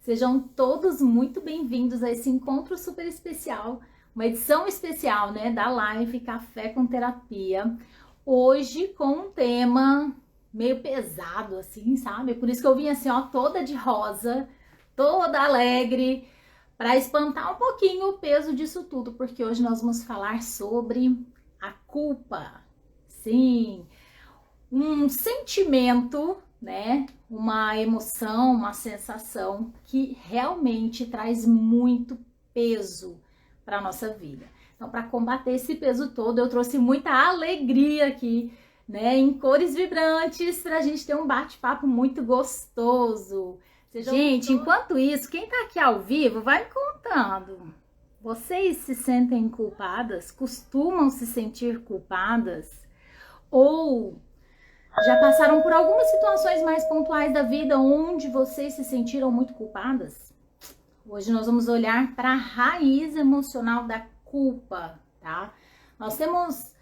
Sejam todos muito bem-vindos a esse encontro super especial, uma edição especial, né, da live Café com Terapia. Hoje com um tema meio pesado, assim, sabe? Por isso que eu vim assim, ó, toda de rosa, toda alegre, para espantar um pouquinho o peso disso tudo, porque hoje nós vamos falar sobre a culpa. Sim, um sentimento, né? Uma emoção, uma sensação que realmente traz muito peso para a nossa vida. Então, para combater esse peso todo, eu trouxe muita alegria aqui, né? Em cores vibrantes, para a gente ter um bate-papo muito gostoso. Gente, enquanto isso, quem tá aqui ao vivo, vai me contando. Vocês se sentem culpadas? Costumam se sentir culpadas? Ou já passaram por algumas situações mais pontuais da vida onde vocês se sentiram muito culpadas? Hoje nós vamos olhar para a raiz emocional da culpa, tá? Nós temos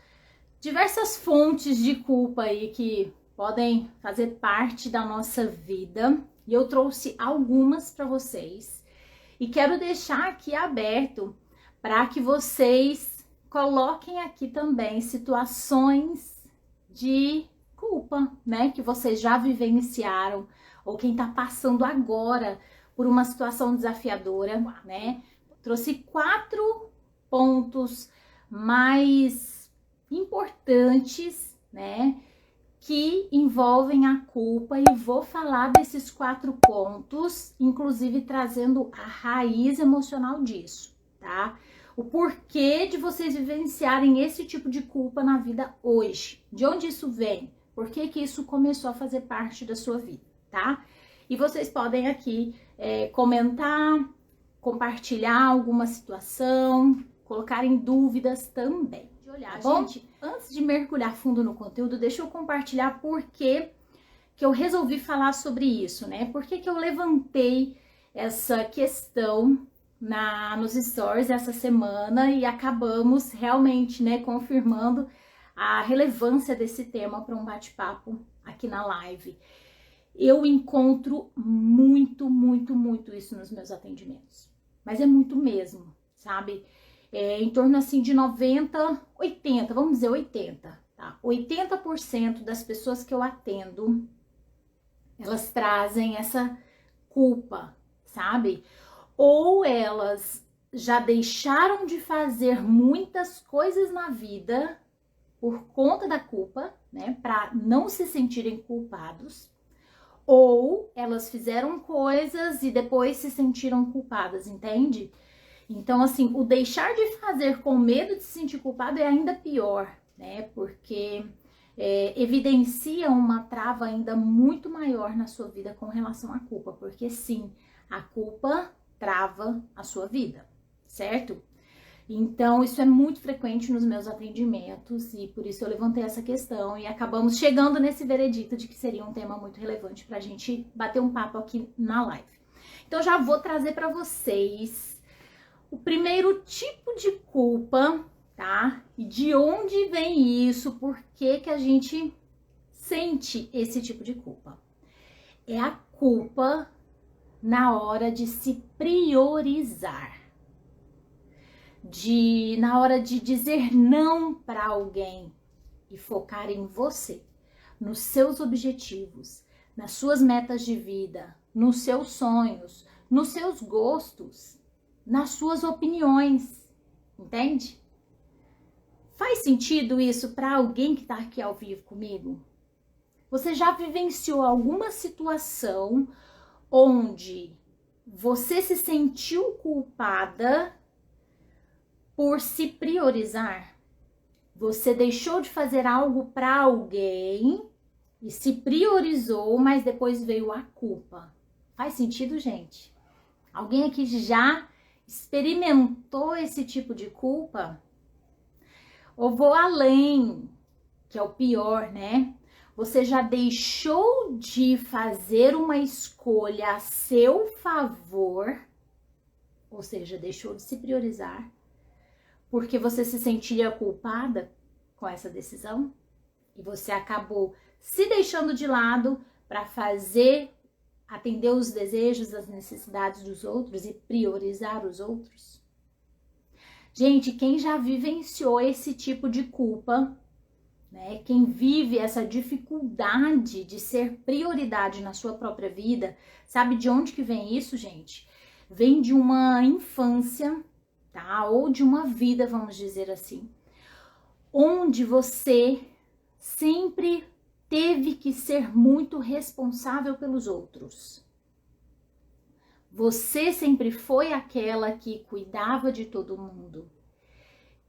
diversas fontes de culpa aí que podem fazer parte da nossa vida e eu trouxe algumas para vocês e quero deixar aqui aberto para que vocês coloquem aqui também situações de culpa, né, que vocês já vivenciaram ou quem tá passando agora por uma situação desafiadora, né? Trouxe 4 pontos mais importantes, né, que envolvem a culpa e vou falar desses 4 pontos, inclusive trazendo a raiz emocional disso, tá? O porquê de vocês vivenciarem esse tipo de culpa na vida hoje. De onde isso vem? Por que que isso começou a fazer parte da sua vida, tá? E vocês podem aqui comentar, compartilhar alguma situação, colocarem dúvidas também. De olhar, tá bom? Gente, antes de mergulhar fundo no conteúdo, deixa eu compartilhar por que eu resolvi falar sobre isso, né? Por que eu levantei essa questão nos stories essa semana e acabamos realmente, né, confirmando a relevância desse tema para um bate-papo aqui na live. Eu encontro muito isso nos meus atendimentos, mas é muito mesmo, sabe? Em torno assim de 90, 80, vamos dizer 80, tá? 80% das pessoas que eu atendo, elas trazem essa culpa, sabe? Ou elas já deixaram de fazer muitas coisas na vida por conta da culpa, né, para não se sentirem culpados, ou elas fizeram coisas e depois se sentiram culpadas, entende? Então, assim, o deixar de fazer com medo de se sentir culpado é ainda pior, né, porque evidencia uma trava ainda muito maior na sua vida com relação à culpa, porque sim, a culpa trava a sua vida, certo? Então, isso é muito frequente nos meus atendimentos e por isso eu levantei essa questão e acabamos chegando nesse veredito de que seria um tema muito relevante para a gente bater um papo aqui na live. Então, já vou trazer para vocês o primeiro tipo de culpa, tá? E de onde vem isso, por que que a gente sente esse tipo de culpa? É a culpa na hora de se priorizar. Na hora de dizer não para alguém e focar em você, nos seus objetivos, nas suas metas de vida, nos seus sonhos, nos seus gostos, nas suas opiniões, entende? Faz sentido isso para alguém que está aqui ao vivo comigo? Você já vivenciou alguma situação onde você se sentiu culpada por se priorizar? Você deixou de fazer algo para alguém e se priorizou, mas depois veio a culpa. Faz sentido, gente? Alguém aqui já experimentou esse tipo de culpa? Ou vou além, que é o pior, né? Você já deixou de fazer uma escolha a seu favor, ou seja, deixou de se priorizar, porque você se sentia culpada com essa decisão e você acabou se deixando de lado para fazer atender os desejos, as necessidades dos outros e priorizar os outros? Gente, quem já vivenciou esse tipo de culpa, né? Quem vive essa dificuldade de ser prioridade na sua própria vida, sabe de onde que vem isso, gente? Vem de uma infância, tá? Ou de uma vida, vamos dizer assim, onde você sempre teve que ser muito responsável pelos outros. Você sempre foi aquela que cuidava de todo mundo,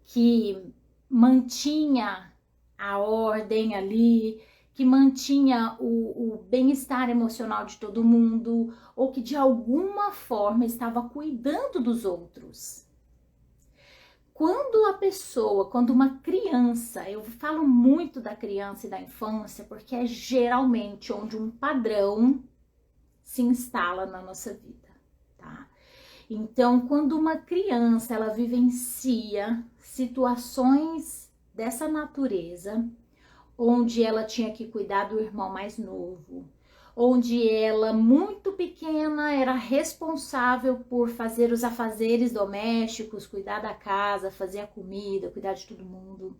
que mantinha a ordem ali, que mantinha o bem-estar emocional de todo mundo, ou que de alguma forma estava cuidando dos outros. Quando uma criança, eu falo muito da criança e da infância, porque é geralmente onde um padrão se instala na nossa vida, tá? Então, quando uma criança, ela vivencia situações dessa natureza, onde ela tinha que cuidar do irmão mais novo, onde ela, muito pequena, era responsável por fazer os afazeres domésticos, cuidar da casa, fazer a comida, cuidar de todo mundo,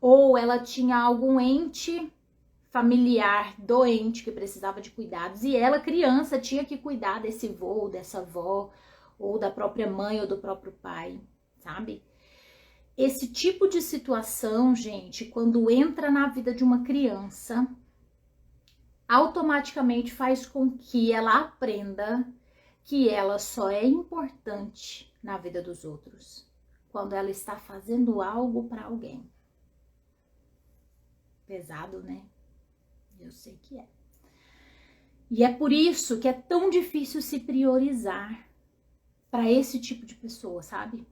ou ela tinha algum ente familiar doente que precisava de cuidados e ela, criança, tinha que cuidar desse vô, dessa avó, ou da própria mãe ou do próprio pai, sabe? Esse tipo de situação, gente, quando entra na vida de uma criança, automaticamente faz com que ela aprenda que ela só é importante na vida dos outros quando ela está fazendo algo para alguém. Pesado, né? Eu sei que é. E é por isso que é tão difícil se priorizar para esse tipo de pessoa, sabe?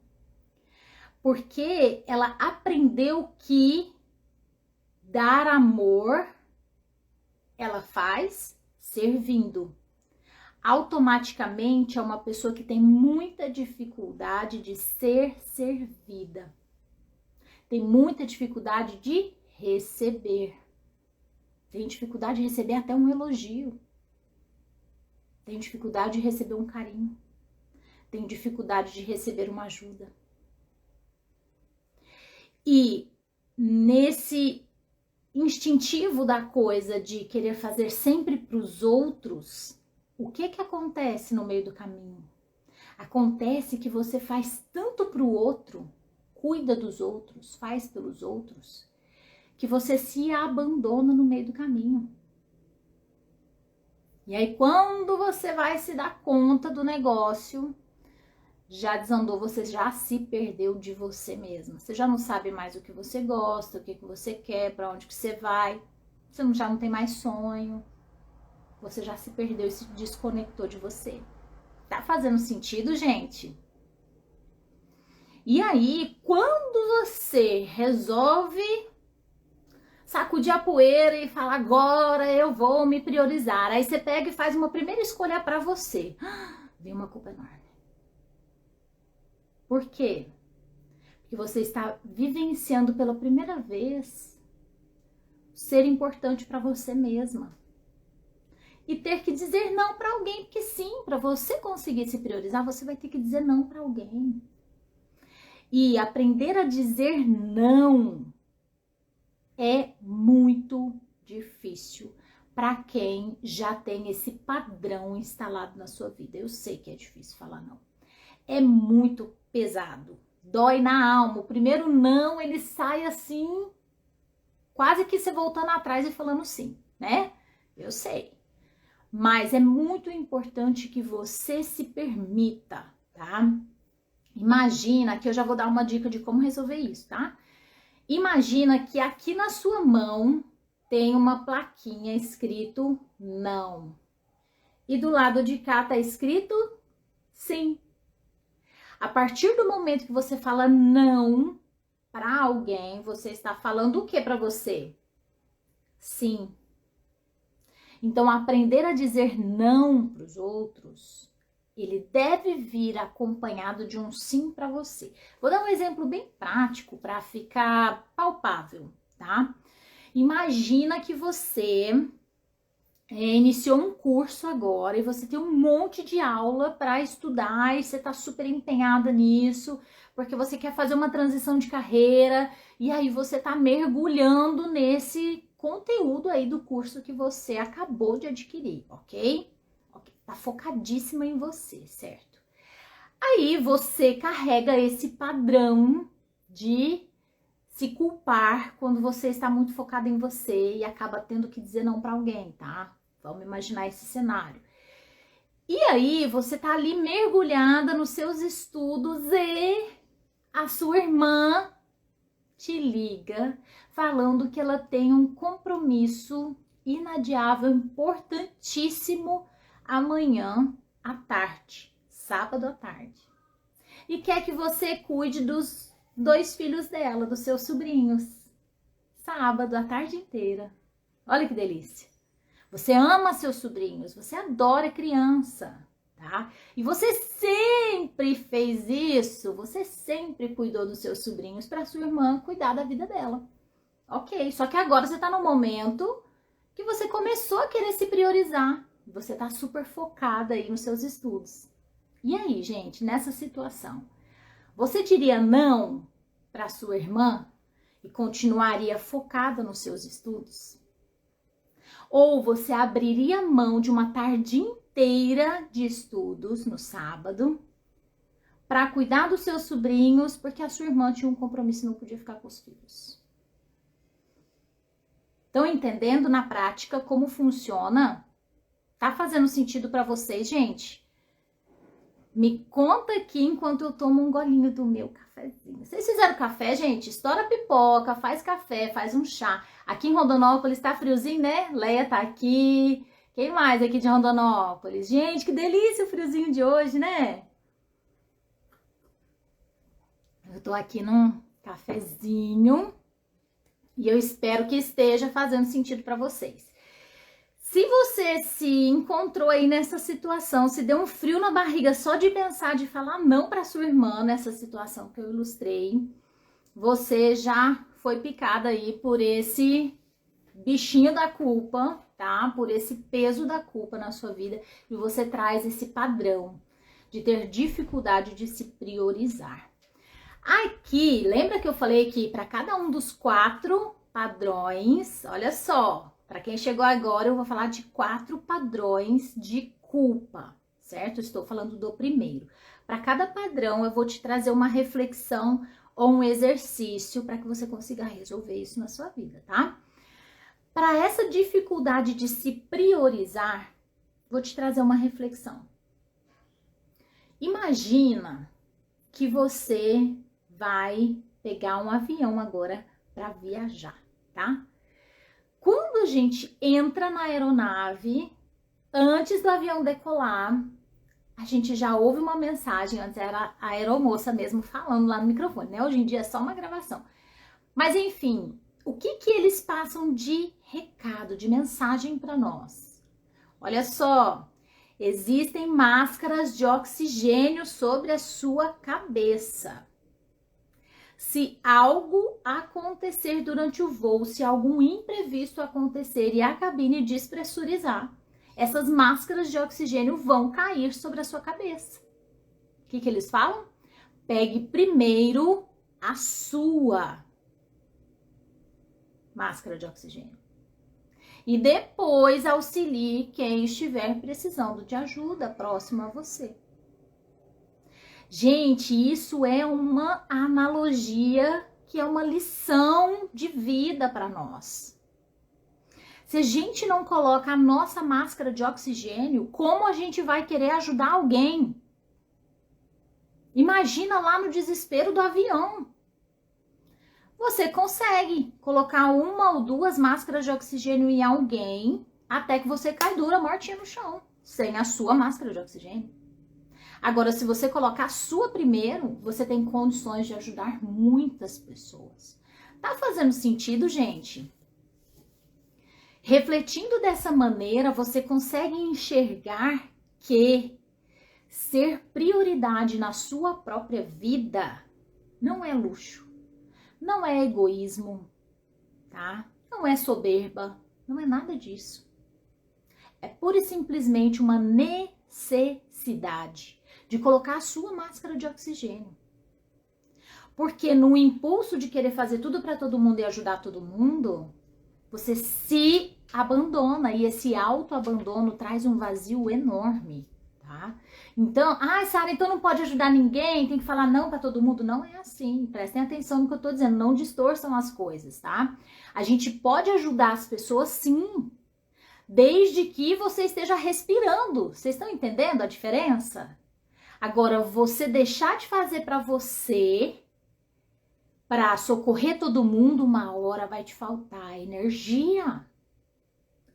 Porque ela aprendeu que dar amor ela faz servindo. Automaticamente é uma pessoa que tem muita dificuldade de ser servida. Tem muita dificuldade de receber. Tem dificuldade de receber até um elogio. Tem dificuldade de receber um carinho. Tem dificuldade de receber uma ajuda. E nesse instintivo da coisa de querer fazer sempre para os outros, o que acontece no meio do caminho? Acontece que você faz tanto para o outro, cuida dos outros, faz pelos outros, que você se abandona no meio do caminho. E aí quando você vai se dar conta do negócio, já desandou, você já se perdeu de você mesma. Você já não sabe mais o que você gosta, o que você quer, para onde que você vai. Você já não tem mais sonho. Você já se perdeu e se desconectou de você. Tá fazendo sentido, gente? E aí, quando você resolve sacudir a poeira e falar, agora eu vou me priorizar. Aí você pega e faz uma primeira escolha para você. Vem uma culpa enorme. Por quê? Porque você está vivenciando pela primeira vez ser importante para você mesma. E ter que dizer não para alguém, porque sim, para você conseguir se priorizar, você vai ter que dizer não para alguém. E aprender a dizer não é muito difícil para quem já tem esse padrão instalado na sua vida. Eu sei que é difícil falar não. É muito pesado, dói na alma. O primeiro não, ele sai assim, quase que você voltando atrás e falando sim, né? Eu sei. Mas é muito importante que você se permita, tá? Imagina que eu já vou dar uma dica de como resolver isso, tá? Imagina que aqui na sua mão tem uma plaquinha escrito não. E do lado de cá tá escrito sim. A partir do momento que você fala não para alguém, você está falando o que para você? Sim. Então, aprender a dizer não para os outros, ele deve vir acompanhado de um sim para você. Vou dar um exemplo bem prático para ficar palpável, tá? Imagina que você iniciou um curso agora e você tem um monte de aula para estudar e você tá super empenhada nisso, porque você quer fazer uma transição de carreira e aí você tá mergulhando nesse conteúdo aí do curso que você acabou de adquirir, ok? Tá focadíssima em você, certo? Aí você carrega esse padrão de se culpar quando você está muito focado em você e acaba tendo que dizer não para alguém, tá? Vamos imaginar esse cenário. E aí você tá ali mergulhada nos seus estudos e a sua irmã te liga falando que ela tem um compromisso inadiável, importantíssimo amanhã à tarde, sábado à tarde. E quer que você cuide dos 2 filhos dela, dos seus sobrinhos. Sábado, a tarde inteira. Olha que delícia. Você ama seus sobrinhos, você adora criança, tá? E você sempre fez isso, você sempre cuidou dos seus sobrinhos para sua irmã cuidar da vida dela. Ok, só que agora você tá no momento que você começou a querer se priorizar. Você tá super focada aí nos seus estudos. E aí, gente, nessa situação, você diria não para sua irmã e continuaria focada nos seus estudos? Ou você abriria mão de uma tarde inteira de estudos no sábado para cuidar dos seus sobrinhos, porque a sua irmã tinha um compromisso e não podia ficar com os filhos? Estão entendendo na prática como funciona? Tá fazendo sentido para vocês, gente? Me conta aqui enquanto eu tomo um golinho do meu cafezinho. Vocês fizeram café, gente? Estoura a pipoca, faz café, faz um chá. Aqui em Rondonópolis tá friozinho, né? Leia tá aqui. Quem mais aqui de Rondonópolis? Gente, que delícia o friozinho de hoje, né? Eu tô aqui num cafezinho e eu espero que esteja fazendo sentido para vocês. Se você se encontrou aí nessa situação, se deu um frio na barriga só de pensar de falar não para sua irmã nessa situação que eu ilustrei, você já foi picada aí por esse bichinho da culpa, tá? Por esse peso da culpa na sua vida e você traz esse padrão de ter dificuldade de se priorizar. Aqui, lembra que eu falei que para cada um dos 4 padrões, olha só, para quem chegou agora, eu vou falar de 4 padrões de culpa, certo? Estou falando do primeiro. Para cada padrão, eu vou te trazer uma reflexão ou um exercício para que você consiga resolver isso na sua vida, tá? Para essa dificuldade de se priorizar, vou te trazer uma reflexão. Imagina que você vai pegar um avião agora para viajar, tá? Quando a gente entra na aeronave, antes do avião decolar, a gente já ouve uma mensagem, antes era a aeromoça mesmo falando lá no microfone, né? Hoje em dia é só uma gravação. Mas enfim, o que eles passam de recado, de mensagem para nós? Olha só, existem máscaras de oxigênio sobre a sua cabeça. Se algo acontecer durante o voo, se algum imprevisto acontecer e a cabine despressurizar, essas máscaras de oxigênio vão cair sobre a sua cabeça. O que eles falam? Pegue primeiro a sua máscara de oxigênio e depois auxilie quem estiver precisando de ajuda próximo a você. Gente, isso é uma analogia que é uma lição de vida para nós. Se a gente não coloca a nossa máscara de oxigênio, como a gente vai querer ajudar alguém? Imagina lá no desespero do avião. Você consegue colocar 1 ou 2 máscaras de oxigênio em alguém até que você cai dura, mortinha no chão, sem a sua máscara de oxigênio. Agora, se você colocar a sua primeiro, você tem condições de ajudar muitas pessoas. Tá fazendo sentido, gente? Refletindo dessa maneira, você consegue enxergar que ser prioridade na sua própria vida não é luxo, não é egoísmo, tá? Não é soberba, não é nada disso. É pura e simplesmente uma necessidade de colocar a sua máscara de oxigênio. Porque no impulso de querer fazer tudo para todo mundo e ajudar todo mundo, você se abandona, e esse autoabandono traz um vazio enorme, tá? Então, Sara, então não pode ajudar ninguém, tem que falar não para todo mundo. Não é assim, prestem atenção no que eu tô dizendo, não distorçam as coisas, tá? A gente pode ajudar as pessoas sim, desde que você esteja respirando. Vocês estão entendendo a diferença? Agora, você deixar de fazer para você, para socorrer todo mundo, uma hora vai te faltar energia.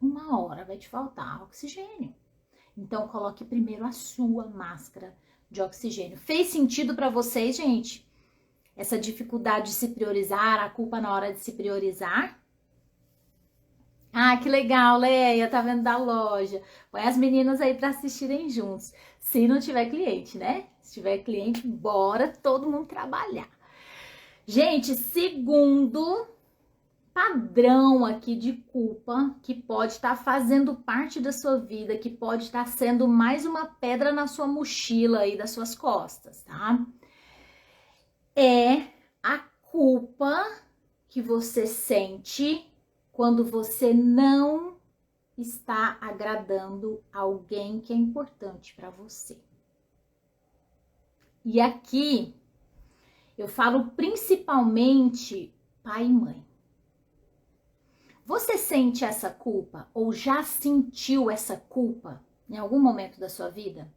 Uma hora vai te faltar oxigênio. Então, coloque primeiro a sua máscara de oxigênio. Fez sentido para vocês, gente? Essa dificuldade de se priorizar, a culpa na hora de se priorizar? Ah, que legal, Leia, tá vendo da loja. Põe as meninas aí para assistirem juntos. Se não tiver cliente, né? Se tiver cliente, bora todo mundo trabalhar. Gente, segundo padrão aqui de culpa que pode estar fazendo parte da sua vida, que pode estar sendo mais uma pedra na sua mochila aí das suas costas, tá? É a culpa que você sente quando você não está agradando alguém que é importante para você. E aqui eu falo principalmente pai e mãe. Você sente essa culpa ou já sentiu essa culpa em algum momento da sua vida?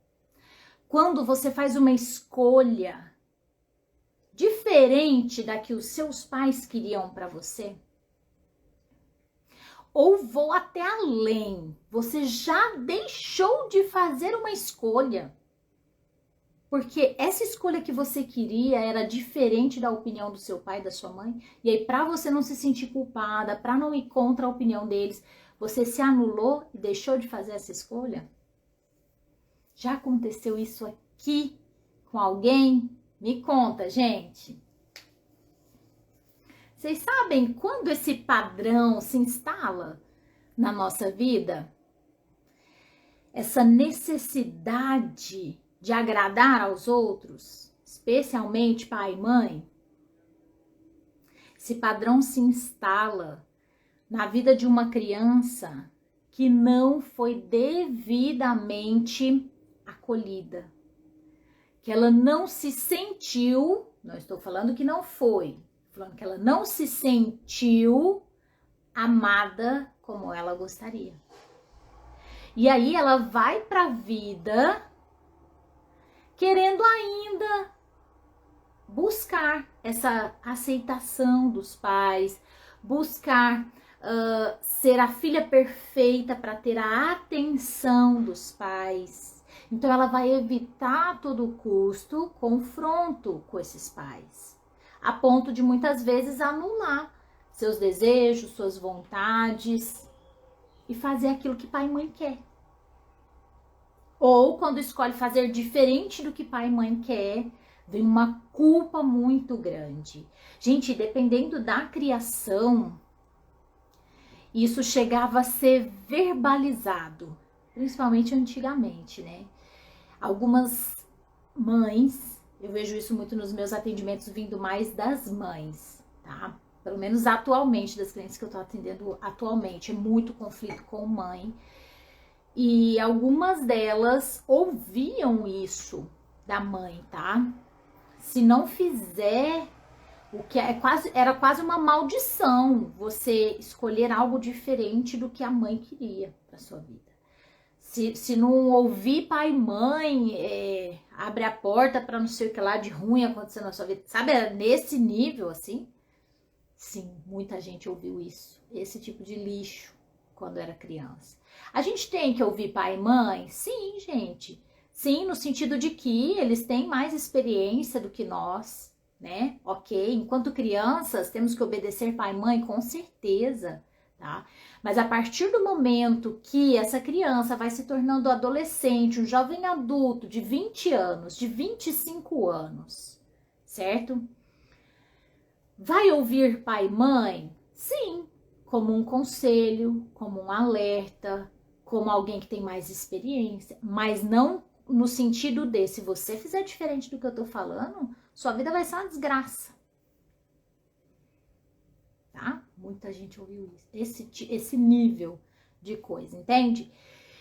Quando você faz uma escolha diferente da que os seus pais queriam para você? Ou vou até além, você já deixou de fazer uma escolha porque essa escolha que você queria era diferente da opinião do seu pai e da sua mãe, e aí para você não se sentir culpada, para não ir contra a opinião deles, você se anulou e deixou de fazer essa escolha? Já aconteceu isso aqui com alguém? Me conta, gente. Vocês sabem quando esse padrão se instala na nossa vida? Essa necessidade de agradar aos outros, especialmente pai e mãe, esse padrão se instala na vida de uma criança que não foi devidamente acolhida, que ela não se sentiu, não estou falando que não foi, estou falando que ela não se sentiu amada como ela gostaria. E aí ela vai para a vida querendo ainda buscar essa aceitação dos pais, buscar ser a filha perfeita para ter a atenção dos pais. Então ela vai evitar a todo custo confronto com esses pais, a ponto de muitas vezes anular seus desejos, suas vontades e fazer aquilo que pai e mãe quer. Ou quando escolhe fazer diferente do que pai e mãe quer, vem uma culpa muito grande. Gente, dependendo da criação, isso chegava a ser verbalizado, principalmente antigamente, né? Algumas mães, eu vejo isso muito nos meus atendimentos vindo mais das mães, tá? Pelo menos atualmente, das clientes que eu tô atendendo atualmente, é muito conflito com mãe. E algumas delas ouviam isso da mãe, tá? Se não fizer o que era quase uma maldição você escolher algo diferente do que a mãe queria para sua vida. Se não ouvir pai e mãe, abre a porta para não sei o que lá de ruim acontecer na sua vida. Sabe, era nesse nível assim? Sim, muita gente ouviu isso. Esse tipo de lixo quando era criança. A gente tem que ouvir pai e mãe? Sim, gente. Sim, no sentido de que eles têm mais experiência do que nós, né? Ok, enquanto crianças temos que obedecer pai e mãe, com certeza, tá? Mas a partir do momento que essa criança vai se tornando adolescente, um jovem adulto de 20 anos, de 25 anos, certo? Vai ouvir pai e mãe? Sim, como um conselho, como um alerta, como alguém que tem mais experiência, mas não no sentido de, se você fizer diferente do que eu tô falando, sua vida vai ser uma desgraça. Tá? Muita gente ouviu isso, esse nível de coisa, entende?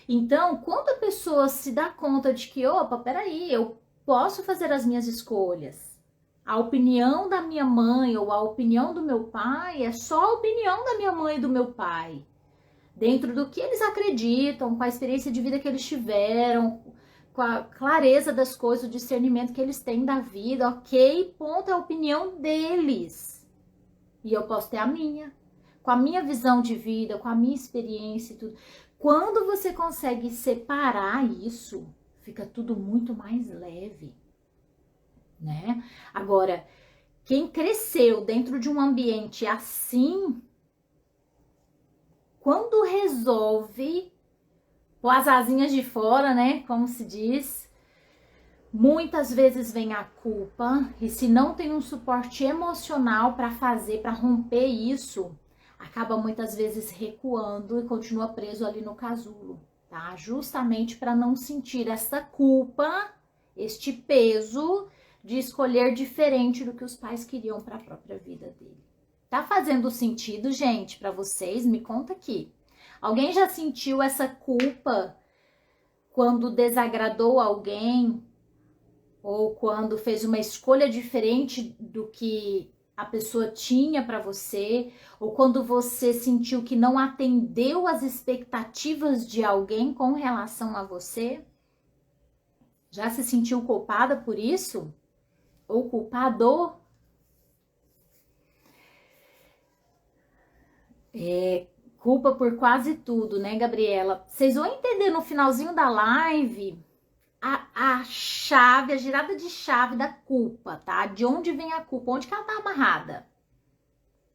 Então, quando a pessoa se dá conta de que, opa, peraí, eu posso fazer as minhas escolhas. A opinião da minha mãe ou a opinião do meu pai é só a opinião da minha mãe e do meu pai. Dentro do que eles acreditam, com a experiência de vida que eles tiveram, com a clareza das coisas, o discernimento que eles têm da vida, ok? Ponto, é a opinião deles. E eu posso ter a minha, com a minha visão de vida, com a minha experiência e tudo. Quando você consegue separar isso, fica tudo muito mais leve, né? Agora, quem cresceu dentro de um ambiente assim, quando resolve pôr as asinhas de fora, né? Como se diz, muitas vezes vem a culpa, e se não tem um suporte emocional para fazer, para romper isso, acaba muitas vezes recuando e continua preso ali no casulo, tá? Justamente para não sentir essa culpa, este peso de escolher diferente do que os pais queriam para a própria vida dele. Tá fazendo sentido, gente, para vocês? Me conta aqui. Alguém já sentiu essa culpa quando desagradou alguém ou quando fez uma escolha diferente do que a pessoa tinha para você, ou quando você sentiu que não atendeu às expectativas de alguém com relação a você? Já se sentiu culpada por isso? Ou culpado? Culpa por quase tudo, né, Gabriela? Vocês vão entender no finalzinho da live a chave, a girada de chave da culpa, tá? De onde vem a culpa, onde que ela tá amarrada,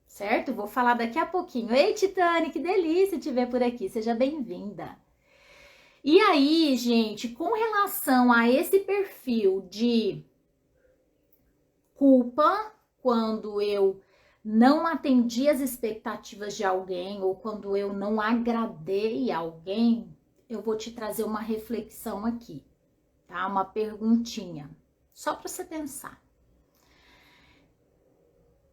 certo? Vou falar daqui a pouquinho. Ei, Titane, que delícia te ver por aqui, seja bem-vinda. E aí, gente, com relação a esse perfil de culpa, quando eu não atendi as expectativas de alguém ou quando eu não agradei alguém, eu vou te trazer uma reflexão aqui. Tá? Uma perguntinha, só para você pensar.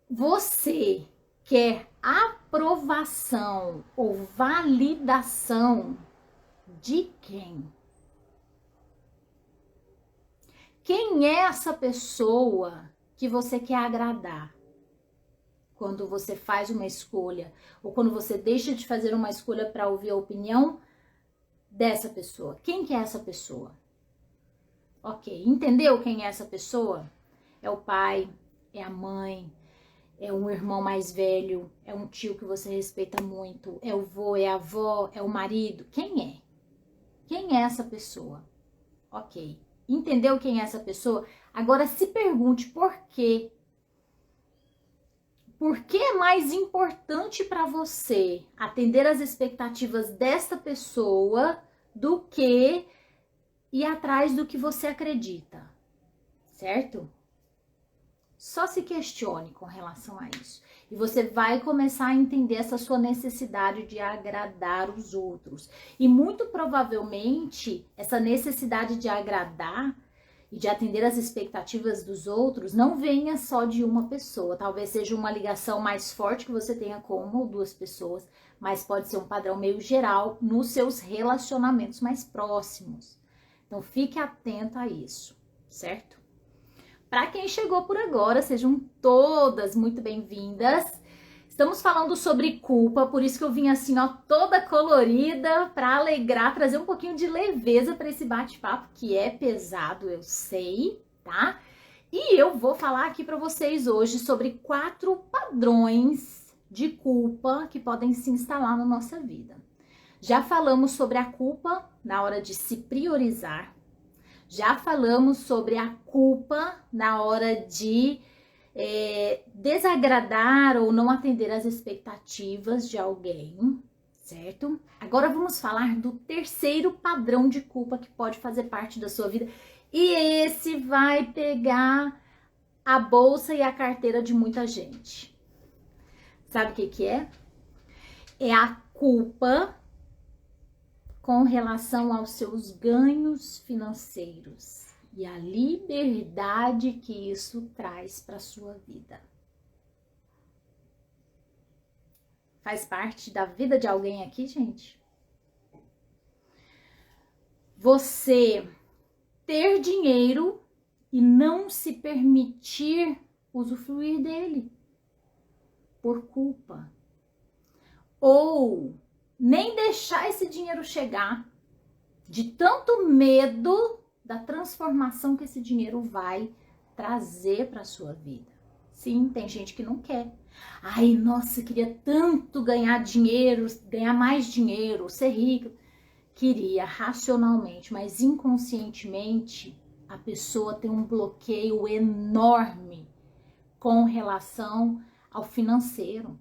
Você quer aprovação ou validação de quem? Quem é essa pessoa que você quer agradar? Quando você faz uma escolha ou quando você deixa de fazer uma escolha para ouvir a opinião dessa pessoa. Quem que é essa pessoa? Ok, entendeu quem é essa pessoa? É o pai, é a mãe, é um irmão mais velho, é um tio que você respeita muito, é o vô, é a avó, é o marido. Quem é? Quem é essa pessoa? Ok, entendeu quem é essa pessoa? Agora se pergunte por quê. Por que é mais importante para você atender às expectativas desta pessoa do que ir atrás do que você acredita, certo? Só se questione com relação a isso. E você vai começar a entender essa sua necessidade de agradar os outros. E muito provavelmente, essa necessidade de agradar e de atender às expectativas dos outros não venha só de uma pessoa. Talvez seja uma ligação mais forte que você tenha com uma ou duas pessoas, mas pode ser um padrão meio geral nos seus relacionamentos mais próximos. Então, fique atento a isso, certo? Para quem chegou por agora, sejam todas muito bem-vindas. Estamos falando sobre culpa, por isso que eu vim assim, ó, toda colorida, para alegrar, trazer um pouquinho de leveza para esse bate-papo, que é pesado, eu sei, tá? E eu vou falar aqui para vocês hoje sobre 4 padrões de culpa que podem se instalar na nossa vida. Já falamos sobre a culpa na hora de se priorizar. Já falamos sobre a culpa na hora de desagradar ou não atender às expectativas de alguém, certo? Agora vamos falar do terceiro padrão de culpa que pode fazer parte da sua vida. E esse vai pegar a bolsa e a carteira de muita gente. Sabe o que que é? É a culpa com relação aos seus ganhos financeiros e a liberdade que isso traz para a sua vida. Faz parte da vida de alguém aqui, gente? Você ter dinheiro e não se permitir usufruir dele por culpa. Ou nem deixar esse dinheiro chegar de tanto medo da transformação que esse dinheiro vai trazer para a sua vida. Sim, tem gente que não quer. Ai, nossa, queria tanto ganhar dinheiro, ganhar mais dinheiro, ser rico. Queria racionalmente, mas inconscientemente a pessoa tem um bloqueio enorme com relação ao financeiro.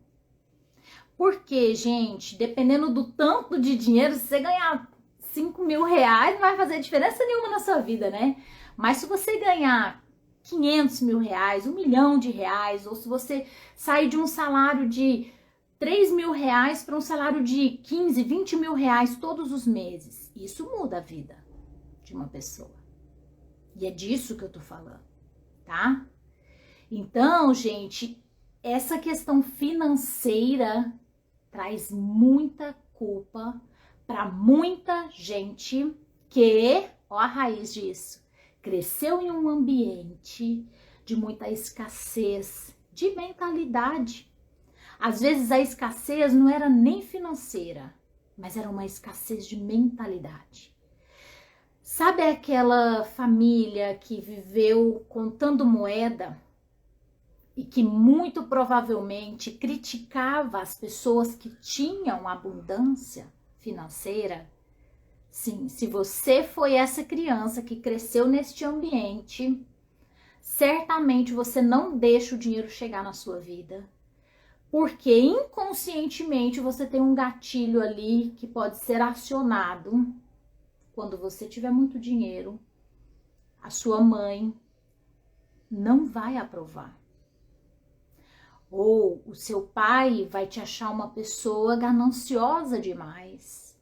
Porque, gente, dependendo do tanto de dinheiro, se você ganhar 5 mil reais, não vai fazer diferença nenhuma na sua vida, né? Mas se você ganhar 500 mil reais, 1 milhão de reais, ou se você sair de um salário de 3 mil reais para um salário de 15, 20 mil reais todos os meses, isso muda a vida de uma pessoa. E é disso que eu tô falando, tá? Então, gente, essa questão financeira traz muita culpa para muita gente que, ó a raiz disso, cresceu em um ambiente de muita escassez de mentalidade. Às vezes a escassez não era nem financeira, mas era uma escassez de mentalidade. Sabe aquela família que viveu contando moeda e que muito provavelmente criticava as pessoas que tinham abundância financeira? Sim, se você foi essa criança que cresceu neste ambiente, certamente você não deixa o dinheiro chegar na sua vida, porque inconscientemente você tem um gatilho ali que pode ser acionado quando você tiver muito dinheiro. A sua mãe não vai aprovar. Ou o seu pai vai te achar uma pessoa gananciosa demais.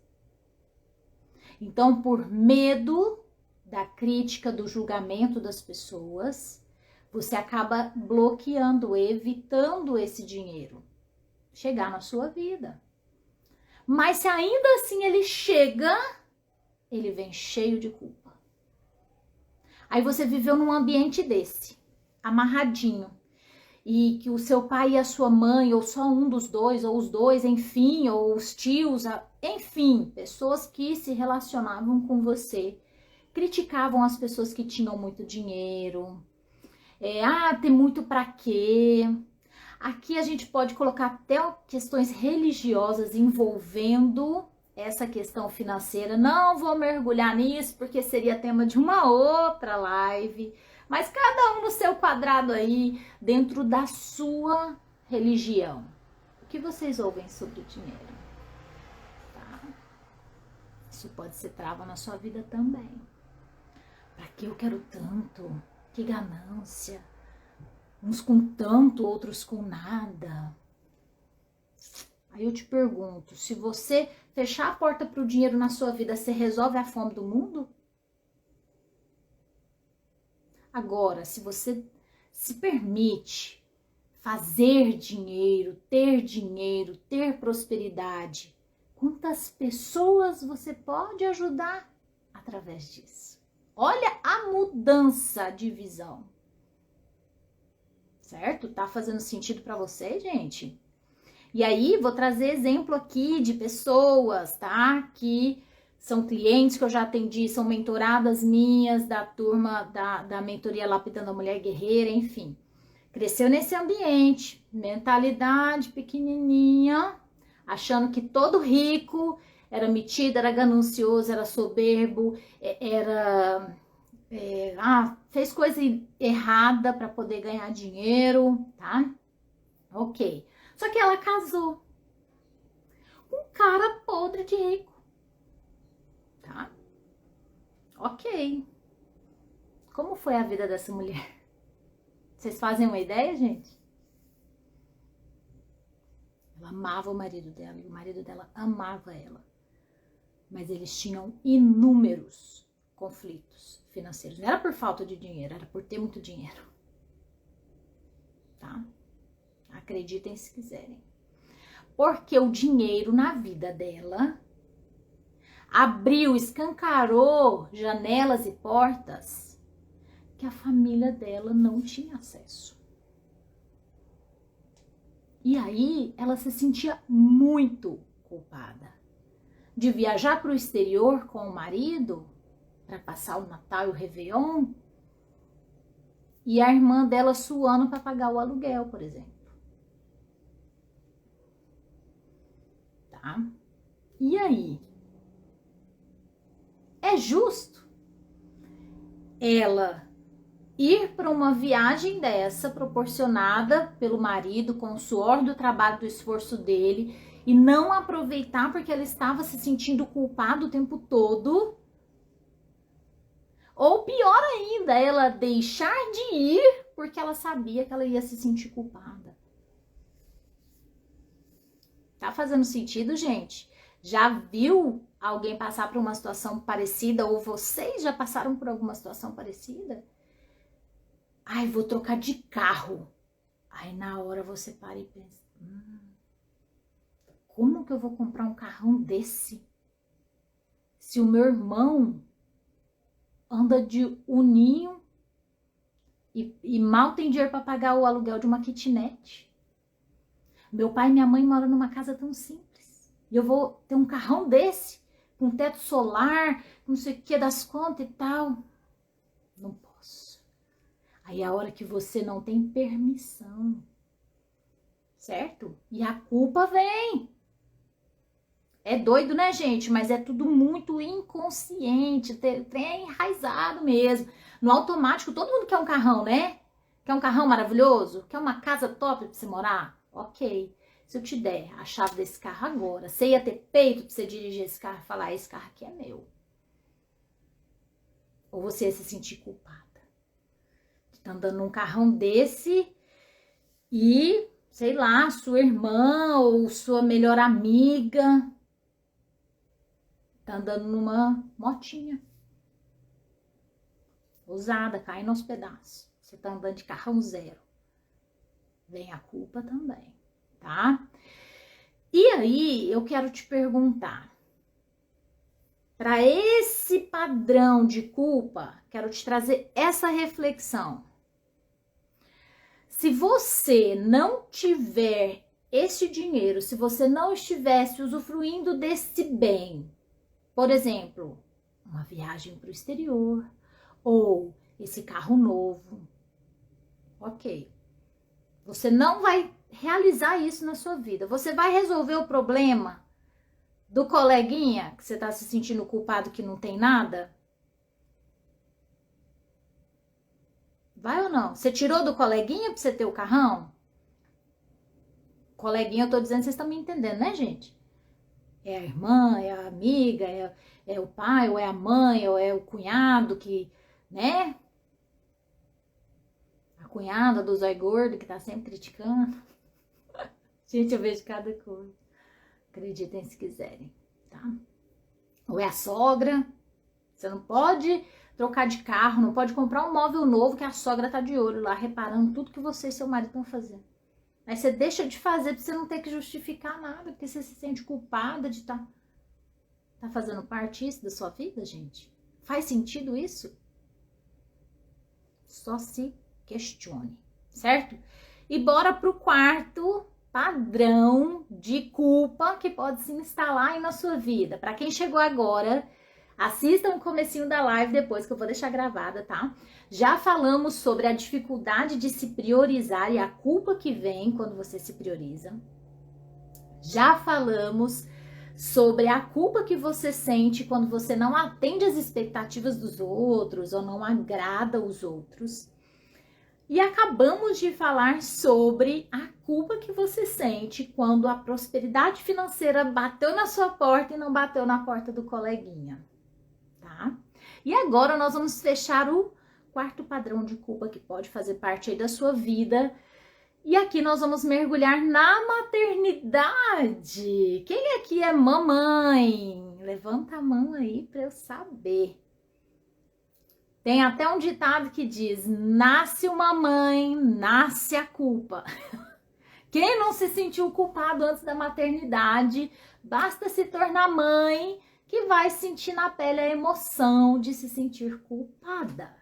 Então, por medo da crítica, do julgamento das pessoas, você acaba bloqueando, evitando esse dinheiro chegar na sua vida. Mas se ainda assim ele chega, ele vem cheio de culpa. Aí você viveu num ambiente desse, amarradinho, e que o seu pai e a sua mãe, ou só um dos dois, ou os dois, enfim, ou os tios, enfim, pessoas que se relacionavam com você, criticavam as pessoas que tinham muito dinheiro. Tem muito pra quê? Aqui a gente pode colocar até questões religiosas envolvendo essa questão financeira. Não vou mergulhar nisso porque seria tema de uma outra live. Mas cada um no seu quadrado aí, dentro da sua religião. O que vocês ouvem sobre o dinheiro? Tá? Isso pode ser trava na sua vida também. Pra que eu quero tanto? Que ganância. Uns com tanto, outros com nada. Aí eu te pergunto, se você fechar a porta para o dinheiro na sua vida, você resolve a fome do mundo? Agora, se você se permite fazer dinheiro, ter prosperidade, quantas pessoas você pode ajudar através disso? Olha a mudança de visão. Certo? Tá fazendo sentido para você, gente? E aí, vou trazer exemplo aqui de pessoas, tá? Que são clientes que eu já atendi, são mentoradas minhas da turma da mentoria Lapidando a Mulher Guerreira, enfim. Cresceu nesse ambiente, mentalidade pequenininha, achando que todo rico era metido, era ganancioso, era soberbo, fez coisa errada para poder ganhar dinheiro, tá? Ok. Só que ela casou com um cara podre de rico, tá? Ok. Como foi a vida dessa mulher? Vocês fazem uma ideia, gente? Ela amava o marido dela e o marido dela amava ela. mas eles tinham inúmeros conflitos financeiros. Não era por falta de dinheiro, era por ter muito dinheiro. Tá? Acreditem se quiserem. Porque o dinheiro na vida dela abriu, escancarou janelas e portas que a família dela não tinha acesso. E aí ela se sentia muito culpada de viajar para o exterior com o marido para passar o Natal e o Réveillon e a irmã dela suando para pagar o aluguel, por exemplo. Tá? E aí? É justo ela ir para uma viagem dessa, proporcionada pelo marido, com o suor do trabalho, do esforço dele, e não aproveitar porque ela estava se sentindo culpada o tempo todo? Ou pior ainda, ela deixar de ir porque ela sabia que ela ia se sentir culpada? Tá fazendo sentido, gente? Já viu alguém passar por uma situação parecida? Ou vocês já passaram por alguma situação parecida? Ai, vou trocar de carro. Aí na hora você para e pensa, como que eu vou comprar um carrão desse? Se o meu irmão anda de uninho e mal tem dinheiro para pagar o aluguel de uma kitnet. Meu pai e minha mãe moram numa casa tão simples. E eu vou ter um carrão desse, com teto solar, não sei o que das contas e tal. Não posso. Aí é a hora que você não tem permissão, certo? E a culpa vem. É doido, né, gente? Mas é tudo muito inconsciente, tem enraizado mesmo. No automático, todo mundo quer um carrão, né? Quer um carrão maravilhoso? Quer uma casa top pra você morar? Ok. Se eu te der a chave desse carro agora, você ia ter peito pra você dirigir esse carro e falar, esse carro aqui é meu? Ou você ia se sentir culpada de estar andando num carrão desse e, sei lá, sua irmã ou sua melhor amiga tá andando numa motinha usada, caindo aos pedaços. Você tá andando de carrão zero. Vem a culpa também, tá? E aí, eu quero te perguntar. Para esse padrão de culpa, quero te trazer essa reflexão. Se você não tiver esse dinheiro, se você não estivesse usufruindo desse bem, por exemplo, uma viagem para o exterior ou esse carro novo, ok. Você não vai realizar isso na sua vida. Você vai resolver o problema do coleguinha que você está se sentindo culpado que não tem nada? Vai ou não? Você tirou do coleguinha para você ter o carrão? Coleguinha, eu tô dizendo, vocês estão me entendendo, né, gente? É a irmã, é a amiga, é o pai, ou é a mãe, ou é o cunhado que, né? A cunhada do zóio gordo que tá sempre criticando. Gente, eu vejo cada coisa. Acreditem se quiserem, tá? Ou é a sogra. Você não pode trocar de carro, não pode comprar um móvel novo que a sogra tá de olho lá, reparando tudo que você e seu marido estão fazendo. Aí você deixa de fazer pra você não ter que justificar nada, porque você se sente culpada de tá fazendo parte isso da sua vida, gente. Faz sentido isso? Só se questione, certo? E bora pro quarto padrão de culpa que pode se instalar aí na sua vida. Para quem chegou agora, assistam o comecinho da live depois que eu vou deixar gravada, tá? Já falamos sobre a dificuldade de se priorizar e a culpa que vem quando você se prioriza. Já falamos sobre a culpa que você sente quando você não atende às expectativas dos outros ou não agrada os outros. E acabamos de falar sobre a culpa que você sente quando a prosperidade financeira bateu na sua porta e não bateu na porta do coleguinha, tá? E agora nós vamos fechar o quarto padrão de culpa que pode fazer parte aí da sua vida. E aqui nós vamos mergulhar na maternidade. Quem aqui é mamãe Levanta a mão aí para eu saber. Tem até um ditado que diz: nasce uma mãe, nasce a culpa. Quem não se sentiu culpado antes da maternidade, basta se tornar mãe que vai sentir na pele a emoção de se sentir culpada.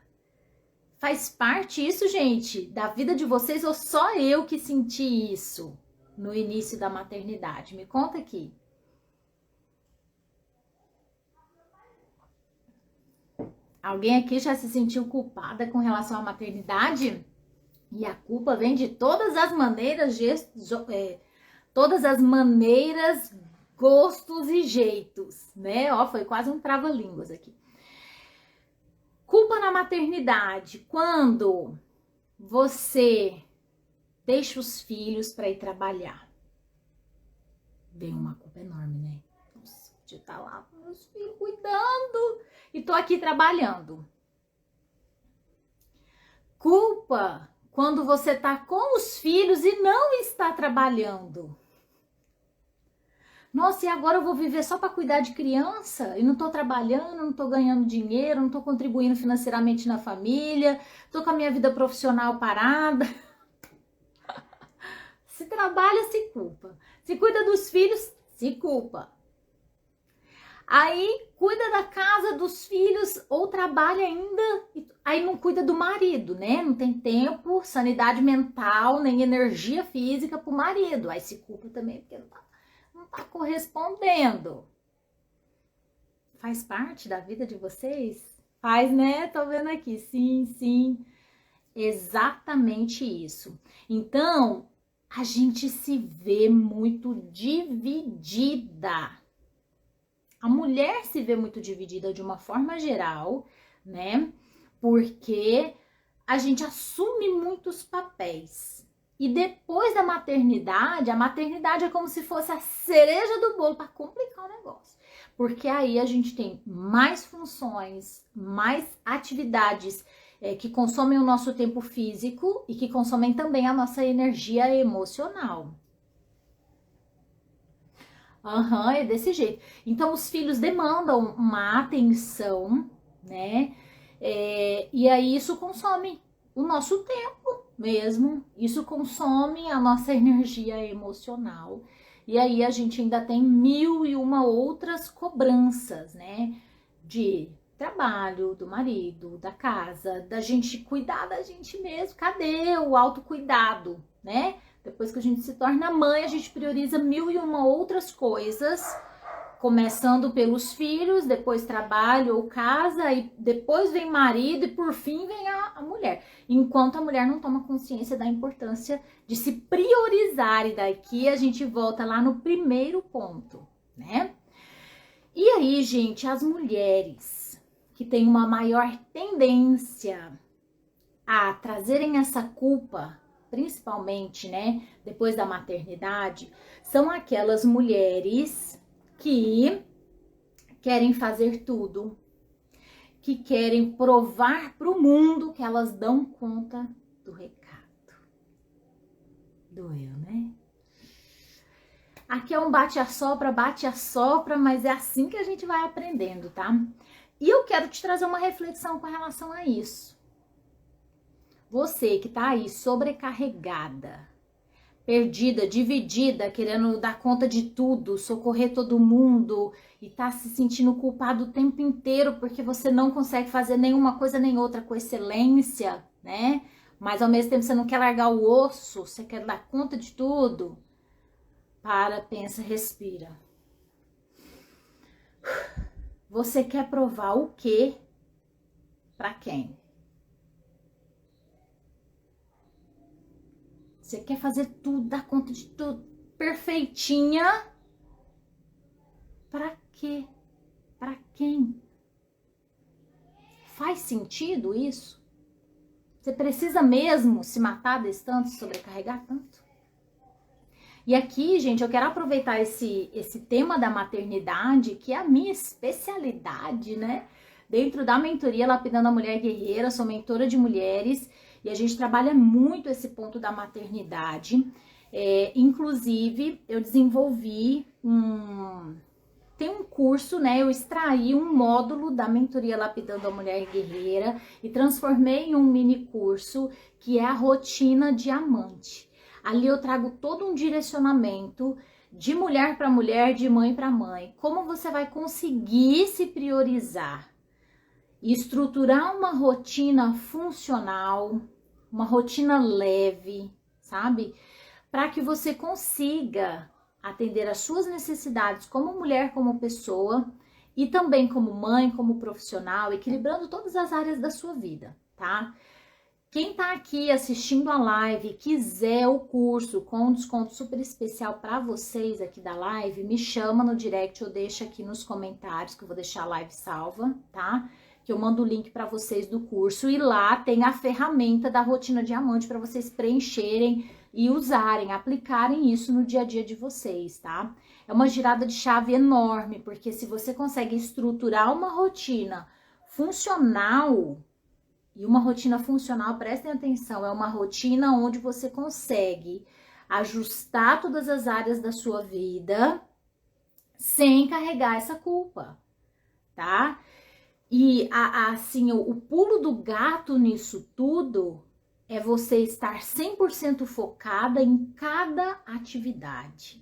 Faz parte isso, gente, da vida de vocês ou só eu que senti isso no início da maternidade? Me conta aqui. Alguém aqui já se sentiu culpada com relação à maternidade? E a culpa vem de todas as maneiras, gostos e jeitos, né? Ó, foi quase um trava-línguas aqui. Culpa na maternidade, quando você deixa os filhos para ir trabalhar. Vem uma culpa enorme, né? Nossa, de estar lá com meus filhos cuidando e tô aqui trabalhando. Culpa quando você tá com os filhos e não está trabalhando. Nossa, e agora eu vou viver só para cuidar de criança? E não tô trabalhando, não tô ganhando dinheiro, não tô contribuindo financeiramente na família, tô com a minha vida profissional parada. Se trabalha, se culpa. Se cuida dos filhos, se culpa. Aí cuida da casa, dos filhos, ou trabalha ainda, aí não cuida do marido, né? Não tem tempo, sanidade mental, nem energia física pro marido. Aí se culpa também, porque não tá correspondendo. Faz parte da vida de vocês? Faz, né? Tô vendo aqui. Sim, sim. Exatamente isso. Então, a gente se vê muito dividida. A mulher se vê muito dividida de uma forma geral, né? Porque a gente assume muitos papéis. E depois da maternidade, a maternidade é como se fosse a cereja do bolo para complicar o negócio. Porque aí a gente tem mais funções, mais atividades que consomem o nosso tempo físico e que consomem também a nossa energia emocional. É desse jeito. Então, os filhos demandam uma atenção, né? E aí isso consome o nosso tempo mesmo. Isso consome a nossa energia emocional. E aí a gente ainda tem 1001 outras cobranças, né? De trabalho, do marido, da casa, da gente cuidar da gente mesmo. Cadê o autocuidado, né? Depois que a gente se torna mãe, a gente prioriza 1001 outras coisas, começando pelos filhos, depois trabalho ou casa, e depois vem marido e por fim vem a mulher. Enquanto a mulher não toma consciência da importância de se priorizar, e daqui a gente volta lá no primeiro ponto, né? E aí, gente, as mulheres que têm uma maior tendência a trazerem essa culpa, principalmente, né, depois da maternidade, são aquelas mulheres que querem fazer tudo, que querem provar para o mundo que elas dão conta do recado. Doeu, né? Aqui é um bate-a-sopra, mas é assim que a gente vai aprendendo, tá? E eu quero te trazer uma reflexão com relação a isso. Você que tá aí sobrecarregada, perdida, dividida, querendo dar conta de tudo, socorrer todo mundo e tá se sentindo culpado o tempo inteiro porque você não consegue fazer nenhuma coisa nem outra com excelência, né? Mas ao mesmo tempo você não quer largar o osso, você quer dar conta de tudo. Para, pensa, respira. Você quer provar o quê? Para quem? Você quer fazer tudo, dar conta de tudo, perfeitinha? Para quê? Para quem? Faz sentido isso? Você precisa mesmo se matar desse tanto, se sobrecarregar tanto? E aqui, gente, eu quero aproveitar esse tema da maternidade, que é a minha especialidade, né? Dentro da mentoria Lapidando a Mulher Guerreira, sou mentora de mulheres, e a gente trabalha muito esse ponto da maternidade. Inclusive, eu desenvolvi tem um curso, né? Eu extraí um módulo da mentoria Lapidando a Mulher Guerreira e transformei em um mini curso que é a rotina diamante. Ali eu trago todo um direcionamento de mulher para mulher, de mãe para mãe. Como você vai conseguir se priorizar e estruturar uma rotina funcional, uma rotina leve, sabe? Para que você consiga atender às suas necessidades como mulher, como pessoa e também como mãe, como profissional, equilibrando todas as áreas da sua vida, tá? Quem tá aqui assistindo a live, quiser o curso com um desconto super especial para vocês aqui da live, me chama no direct ou deixa aqui nos comentários que eu vou deixar a live salva, tá? Que eu mando o link para vocês do curso e lá tem a ferramenta da rotina diamante para vocês preencherem e usarem, aplicarem isso no dia a dia de vocês, tá? É uma girada de chave enorme, porque se você consegue estruturar uma rotina funcional, e uma rotina funcional, prestem atenção, é uma rotina onde você consegue ajustar todas as áreas da sua vida sem carregar essa culpa, tá? E assim, o pulo do gato nisso tudo é você estar 100% focada em cada atividade,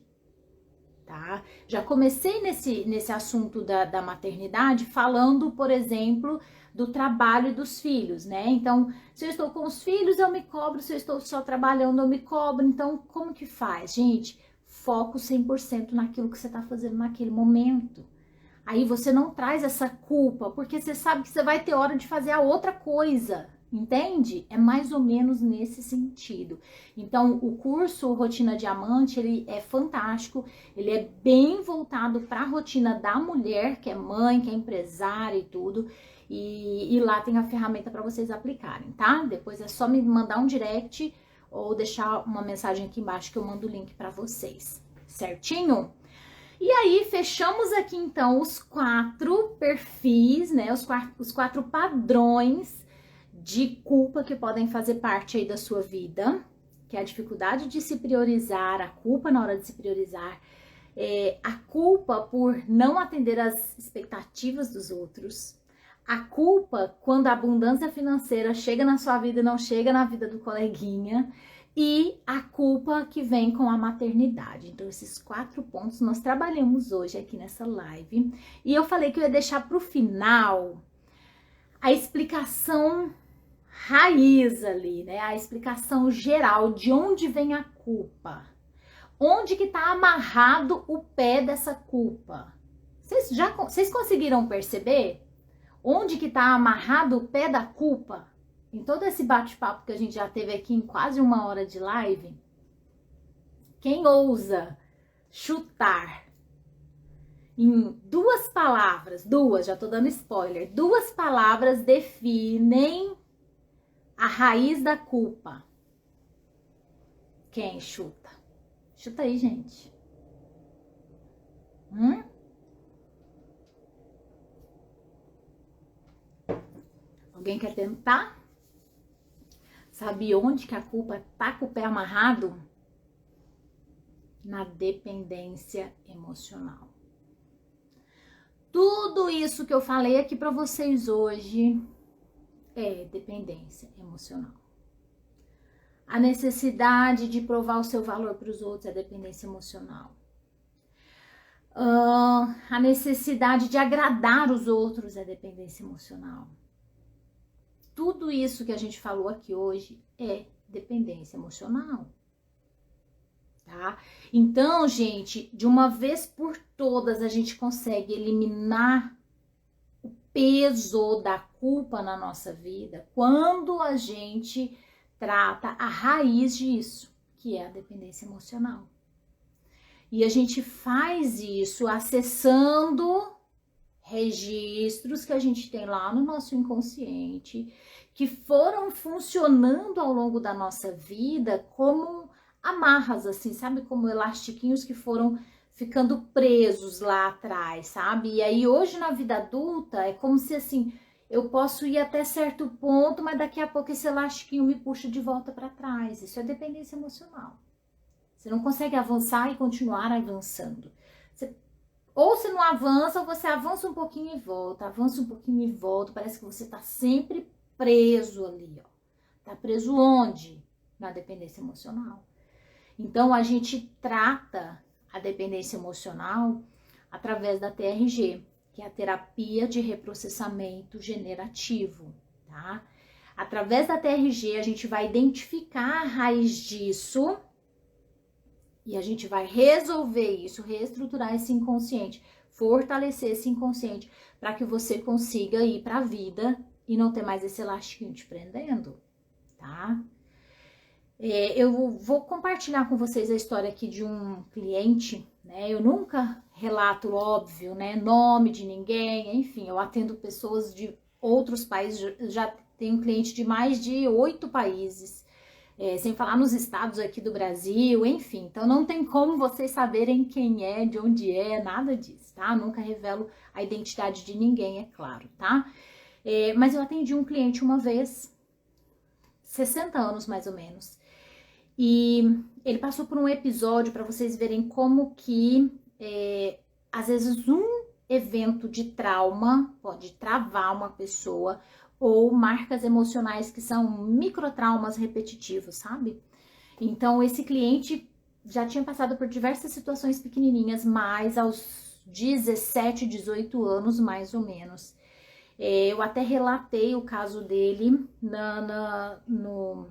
tá? Já comecei nesse assunto da maternidade falando, por exemplo, do trabalho e dos filhos, né? Então, se eu estou com os filhos, eu me cobro, se eu estou só trabalhando, eu me cobro. Então, como que faz? Gente, foco 100% naquilo que você está fazendo naquele momento. Aí você não traz essa culpa, porque você sabe que você vai ter hora de fazer a outra coisa, entende? É mais ou menos nesse sentido. Então, o curso Rotina Diamante, ele é fantástico, ele é bem voltado para a rotina da mulher, que é mãe, que é empresária e tudo, e lá tem a ferramenta para vocês aplicarem, tá? Depois é só me mandar um direct ou deixar uma mensagem aqui embaixo que eu mando o link para vocês, certinho? E aí, fechamos aqui, então, os 4 perfis, né? Os quatro padrões de culpa que podem fazer parte aí da sua vida, que é a dificuldade de se priorizar, a culpa na hora de se priorizar, a culpa por não atender às expectativas dos outros, a culpa quando a abundância financeira chega na sua vida e não chega na vida do coleguinha, e a culpa que vem com a maternidade. Então, esses 4 pontos nós trabalhamos hoje aqui nessa live. E eu falei que eu ia deixar para o final a explicação raiz ali, né? A explicação geral de onde vem a culpa. Onde que tá amarrado o pé dessa culpa? Vocês conseguiram perceber? Onde que tá amarrado o pé da culpa? Em todo esse bate-papo que a gente já teve aqui em quase 1 hora de live, quem ousa chutar em 2 palavras, já tô dando spoiler, 2 palavras definem a raiz da culpa? Quem chuta? Chuta aí, gente. Alguém quer tentar? Sabe onde que a culpa tá com o pé amarrado? Na dependência emocional. Tudo isso que eu falei aqui para vocês hoje é dependência emocional. A necessidade de provar o seu valor para os outros é dependência emocional. A necessidade de agradar os outros é dependência emocional. Tudo isso que a gente falou aqui hoje é dependência emocional, tá? Então, gente, de uma vez por todas a gente consegue eliminar o peso da culpa na nossa vida quando a gente trata a raiz disso, que é a dependência emocional. E a gente faz isso acessando registros que a gente tem lá no nosso inconsciente, que foram funcionando ao longo da nossa vida como amarras, assim, sabe? Como elastiquinhos que foram ficando presos lá atrás, sabe? E aí hoje na vida adulta é como se assim, eu posso ir até certo ponto, mas daqui a pouco esse elastiquinho me puxa de volta para trás. Isso é dependência emocional. Você não consegue avançar e continuar avançando. Você ou se não avança, ou você avança um pouquinho e volta, avança um pouquinho e volta, parece que você tá sempre preso ali, ó. Tá preso onde? Na dependência emocional. Então, a gente trata a dependência emocional através da TRG, que é a terapia de reprocessamento generativo, tá? Através da TRG, a gente vai identificar a raiz disso e a gente vai resolver isso, reestruturar esse inconsciente, fortalecer esse inconsciente para que você consiga ir para a vida e não ter mais esse elastiquinho te prendendo, tá? Eu vou compartilhar com vocês a história aqui de um cliente, né? Eu nunca relato, óbvio, né? Nome de ninguém, enfim, eu atendo pessoas de outros países, já tenho cliente de mais de 8 países, sem falar nos estados aqui do Brasil, enfim. Então não tem como vocês saberem quem é, de onde é, nada disso, tá? Nunca revelo a identidade de ninguém, é claro, tá? Mas eu atendi um cliente uma vez, 60 anos mais ou menos. E ele passou por um episódio para vocês verem como que, às vezes, um evento de trauma pode travar uma pessoa ou marcas emocionais que são microtraumas repetitivos, sabe? Então, esse cliente já tinha passado por diversas situações pequenininhas, mas aos 17, 18 anos, mais ou menos. Eu até relatei o caso dele no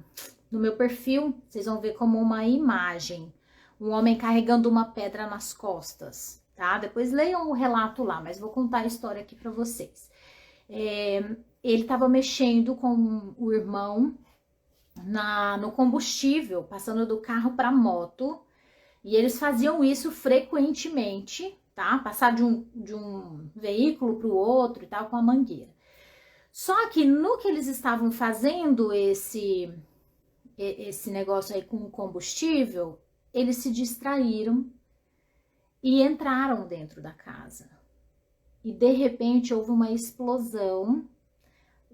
meu perfil, vocês vão ver como uma imagem. Um homem carregando uma pedra nas costas, tá? Depois leiam o relato lá, mas vou contar a história aqui pra vocês. Ele estava mexendo com o irmão no combustível, passando do carro para moto, e eles faziam isso frequentemente, tá? Passar de um veículo para o outro e tal, com a mangueira. Só que no que eles estavam fazendo esse negócio aí com o combustível, eles se distraíram e entraram dentro da casa. E de repente houve uma explosão.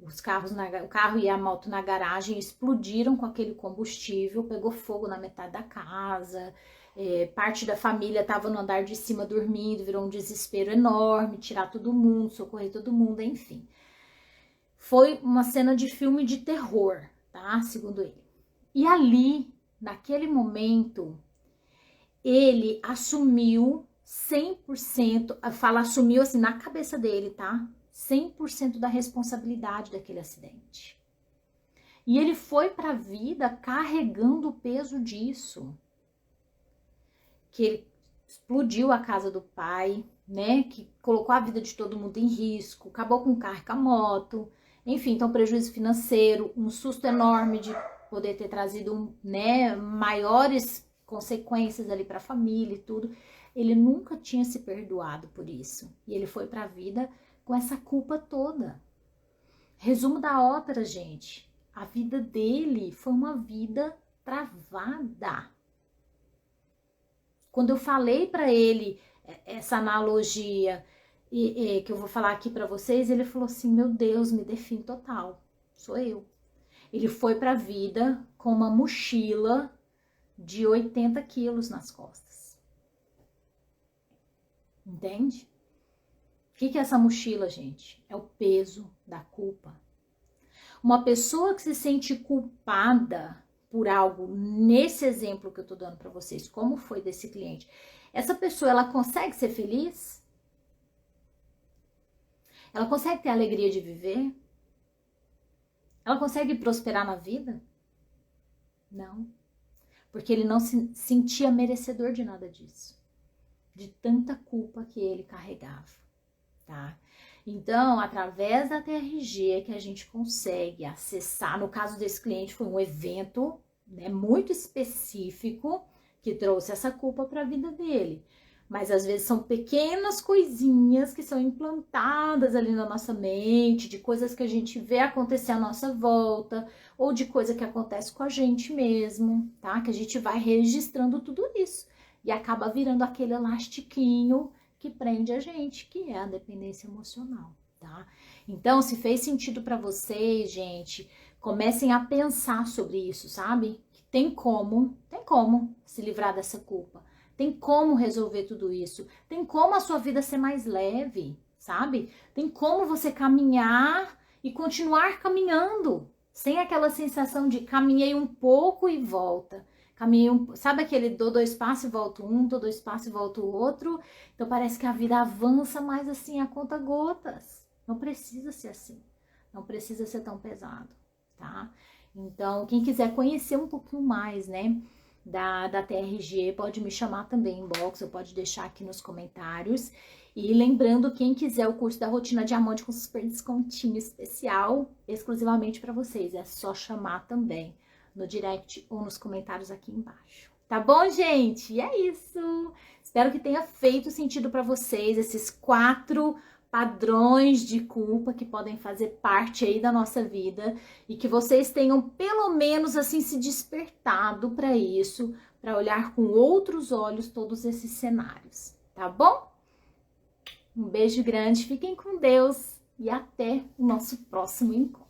O carro e a moto na garagem explodiram com aquele combustível, pegou fogo na metade da casa. Parte da família estava no andar de cima dormindo, virou um desespero enorme, tirar todo mundo, socorrer todo mundo, enfim. Foi uma cena de filme de terror, tá? Segundo ele. E ali, naquele momento, ele assumiu 100%, assumiu assim na cabeça dele, tá? 100% da responsabilidade daquele acidente. E ele foi para a vida carregando o peso disso. Que ele explodiu a casa do pai, né? Que colocou a vida de todo mundo em risco, acabou com o carro e com a moto. Enfim, então prejuízo financeiro, um susto enorme de poder ter trazido, né, maiores consequências ali para a família e tudo. Ele nunca tinha se perdoado por isso. E ele foi para a vida com essa culpa toda. Resumo da ópera, gente. A vida dele foi uma vida travada. Quando eu falei para ele essa analogia que eu vou falar aqui para vocês, ele falou assim: meu Deus, me define total. Sou eu. Ele foi para a vida com uma mochila de 80 quilos nas costas. Entende? O que é essa mochila, gente? É o peso da culpa. Uma pessoa que se sente culpada por algo, nesse exemplo que eu tô dando para vocês, como foi desse cliente, essa pessoa, ela consegue ser feliz? Ela consegue ter a alegria de viver? Ela consegue prosperar na vida? Não. Porque ele não se sentia merecedor de nada disso. De tanta culpa que ele carregava, tá? Então, através da TRG é que a gente consegue acessar. No caso desse cliente, foi um evento, né, muito específico que trouxe essa culpa para a vida dele. Mas às vezes são pequenas coisinhas que são implantadas ali na nossa mente, de coisas que a gente vê acontecer à nossa volta, ou de coisa que acontece com a gente mesmo, tá? Que a gente vai registrando tudo isso e acaba virando aquele elastiquinho que prende a gente, que é a dependência emocional, tá? Então, se fez sentido para vocês, gente, comecem a pensar sobre isso, sabe? Que tem como se livrar dessa culpa. Tem como resolver tudo isso. Tem como a sua vida ser mais leve, sabe? Tem como você caminhar e continuar caminhando, sem aquela sensação de caminhei um pouco e volta. Sabe aquele dou 2 passos e volto um, dou 2 passos e volto o outro? Então parece que a vida avança mais assim a conta gotas. Não precisa ser assim. Não precisa ser tão pesado, tá? Então, quem quiser conhecer um pouquinho mais, né, da TRG, pode me chamar também em inbox, ou pode deixar aqui nos comentários. E lembrando, quem quiser o curso da Rotina Diamante com super descontinho especial, exclusivamente para vocês, é só chamar também no direct ou nos comentários aqui embaixo. Tá bom, gente? E é isso! Espero que tenha feito sentido para vocês esses 4 padrões de culpa que podem fazer parte aí da nossa vida e que vocês tenham pelo menos assim se despertado para isso, para olhar com outros olhos todos esses cenários, tá bom? Um beijo grande, fiquem com Deus e até o nosso próximo encontro.